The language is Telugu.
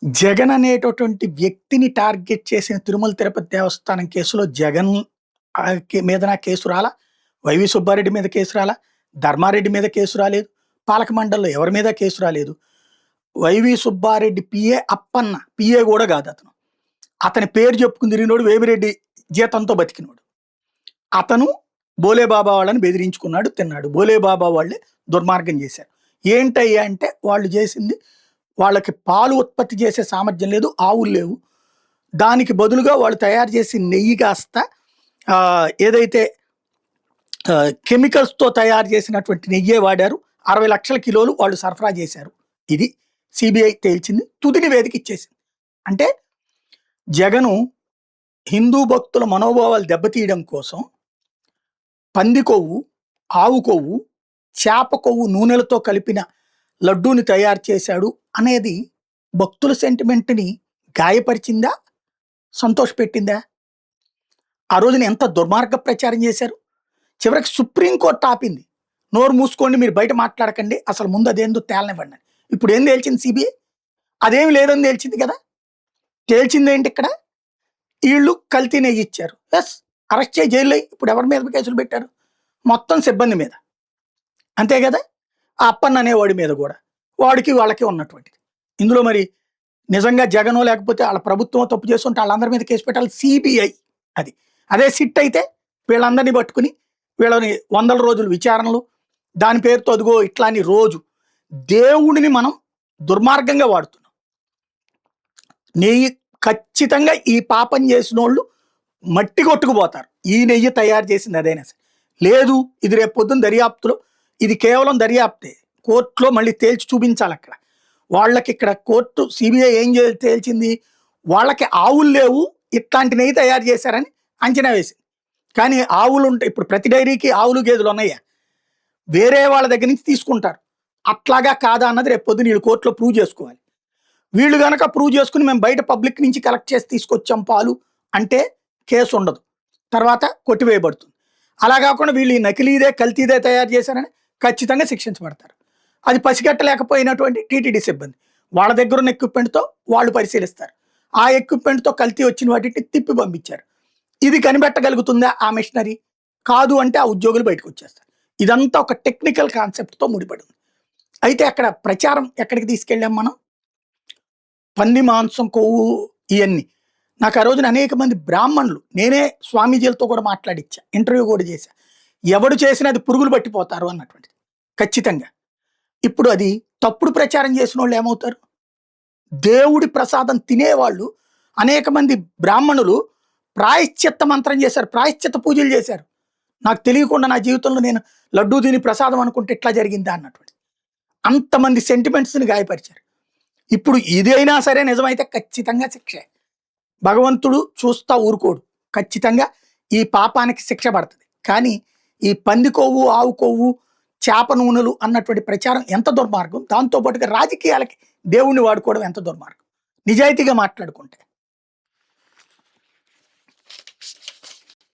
జగన్ అనేటటువంటి వ్యక్తిని టార్గెట్ చేసిన తిరుమల తిరుపతి దేవస్థానం కేసులో జగన్ మీదన కేసు రాలా, వైవి సుబ్బారెడ్డి మీద కేసు రాలా, ధర్మారెడ్డి మీద కేసు రాలేదు, పాలక మండలిలో ఎవరి మీద కేసు రాలేదు. వైవి సుబ్బారెడ్డి పిఏ అప్పన్న, పిఏ కూడా కాదు అతను. అతని పేరు చెప్పుకుని తిరిగినోడు వేమిరెడ్డి జీతంతో బతికినోడు. అతను బోలేబాబా వాళ్ళని బెదిరించుకున్నాడు, తిన్నాడు. బోలేబాబా వాళ్ళే దుర్మార్గం చేశారు. ఏంటయ్యా అంటే వాళ్ళు చేసింది, వాళ్ళకి పాలు ఉత్పత్తి చేసే సామర్థ్యం లేదు, ఆవులు లేవు. దానికి బదులుగా వాళ్ళు తయారు చేసి నెయ్యి కాస్త ఏదైతే కెమికల్స్తో తయారు చేసినటువంటి నెయ్యే వాడారు. 60 లక్షల కిలోలు వాళ్ళు సరఫరా చేశారు. ఇది సిబిఐ తేల్చింది. తుది నివేదిక ఇచ్చేసింది. అంటే జగను హిందూ భక్తుల మనోభావాలు దెబ్బతీయడం కోసం పంది కొవ్వు, ఆవు కొవ్వు, చేప కొవ్వు నూనెలతో కలిపిన లడ్డూని తయారు చేశాడు అనేది భక్తుల సెంటిమెంట్ని గాయపరిచిందా, సంతోషపెట్టిందా? ఆ రోజున ఎంత దుర్మార్గ ప్రచారం చేశారు. చివరికి సుప్రీంకోర్టు ఆపింది. నోరు మూసుకోండి, మీరు బయట మాట్లాడకండి, అసలు ముందు అదేందో తేలనివ్వండి. ఇప్పుడు ఏం తేల్చింది సిబిఐ? అదేమి లేదని తేల్చింది కదా. తేల్చింది ఏంటి? ఇక్కడ వీళ్ళు కల్తీ నెయ్యి ఇచ్చారు, ఎస్ అరెస్ట్ చేయి, జైల్లో. ఇప్పుడు ఎవరి మీద కేసులు పెట్టారు? మొత్తం సిబ్బంది మీద, అంతే కదా. ఆ అప్పన్న అనేవాడి మీద కూడా, వాడికి వాళ్ళకి ఉన్నటువంటిది. ఇందులో మరి నిజంగా జగనో లేకపోతే వాళ్ళ ప్రభుత్వం తప్పు చేస్తుంటే వాళ్ళందరి మీద కేసు పెట్టాలి సిబిఐ. అది అదే సిట్ అయితే వీళ్ళందరినీ పట్టుకుని వీళ్ళని 100 రోజులు విచారణలు, దాని పేరుతో అదిగో ఇట్లాని రోజు దేవుడిని మనం దుర్మార్గంగా వాడుతున్నాం. నెయ్యి ఖచ్చితంగా ఈ పాపం చేసిన వాళ్ళు మట్టి కొట్టుకుపోతారు. ఈ నెయ్యి తయారు చేసింది అదైనా సరే. లేదు, ఇది రేపు పొద్దున్న దర్యాప్తులో, ఇది కేవలం దర్యాప్తే, కోర్టులో మళ్ళీ తేల్చి చూపించాలి. అక్కడ వాళ్ళకి, ఇక్కడ కోర్టు సిబిఐ ఏం తేల్చింది? వాళ్ళకి ఆవులు లేవు, ఇట్లాంటి నెయ్యి తయారు చేశారని అంచనా వేసింది. కానీ ఆవులు ఉంటాయి, ఇప్పుడు ప్రతి డైరీకి ఆవులు గేదెలు ఉన్నాయా? వేరే వాళ్ళ దగ్గర నుంచి తీసుకుంటారు. అట్లాగా కాదా అన్నది రేపు పొద్దున వీళ్ళు కోర్టులో ప్రూవ్ చేసుకోవాలి. వీళ్ళు కనుక ప్రూవ్ చేసుకుని మేము బయట పబ్లిక్ నుంచి కలెక్ట్ చేసి తీసుకొచ్చాం పాలు అంటే కేసు ఉండదు, తర్వాత కొట్టివేయబడుతుంది. అలా కాకుండా వీళ్ళు ఈ నకిలీదే కల్తీదే తయారు చేశారని ఖచ్చితంగా శిక్షించబడతారు. అది పసిగట్టలేకపోయినటువంటి టీటీడీ సిబ్బంది వాళ్ళ దగ్గర ఉన్న ఎక్విప్మెంట్తో వాళ్ళు పరిశీలిస్తారు. ఆ ఎక్విప్మెంట్తో కల్తీ వచ్చిన వాటిని తిప్పి పంపించారు. ఇది కనిపెట్టగలుగుతుందా ఆ మిషనరీ? కాదు అంటే ఆ ఉద్యోగులు బయటకు వచ్చేస్తారు. ఇదంతా ఒక టెక్నికల్ కాన్సెప్ట్తో ముడిపడి ఉంది. అయితే అక్కడ ప్రచారం ఎక్కడికి తీసుకెళ్ళాం మనం? పంది మాంసం, కొవ్వు, ఇవన్నీ. నాకు ఆ రోజున అనేక మంది బ్రాహ్మణులు, నేనే స్వామీజీలతో కూడా మాట్లాడిచ్చా, ఇంటర్వ్యూ కూడా చేశా. ఎవడు చేసినా అది పురుగులు పట్టిపోతారు అన్నటువంటిది ఖచ్చితంగా. ఇప్పుడు అది తప్పుడు ప్రచారం చేసిన వాళ్ళు ఏమవుతారు? దేవుడి ప్రసాదం తినేవాళ్ళు అనేక మంది బ్రాహ్మణులు ప్రాయశ్చిత్త మంత్రం చేశారు, ప్రాయశ్చిత్త పూజలు చేశారు. నాకు తెలియకుండా నా జీవితంలో నేను లడ్డూ తిని ప్రసాదం అనుకుంటే ఇట్లా జరిగిందా అన్నటువంటి అంతమంది సెంటిమెంట్స్ని గాయపరిచారు. ఇప్పుడు ఇదైనా సరే నిజమైతే ఖచ్చితంగా శిక్షే. భగవంతుడు చూస్తా ఊరుకోడు, ఖచ్చితంగా ఈ పాపానికి శిక్ష పడుతుంది. కానీ ఈ పంది కొవ్వు, ఆవు కొవ్వు, చేప నూనెలు అన్నటువంటి ప్రచారం ఎంత దుర్మార్గం. దాంతోపాటుగా రాజకీయాలకి దేవుణ్ణి వాడుకోవడం ఎంత దుర్మార్గం, నిజాయితీగా మాట్లాడుకుంటే.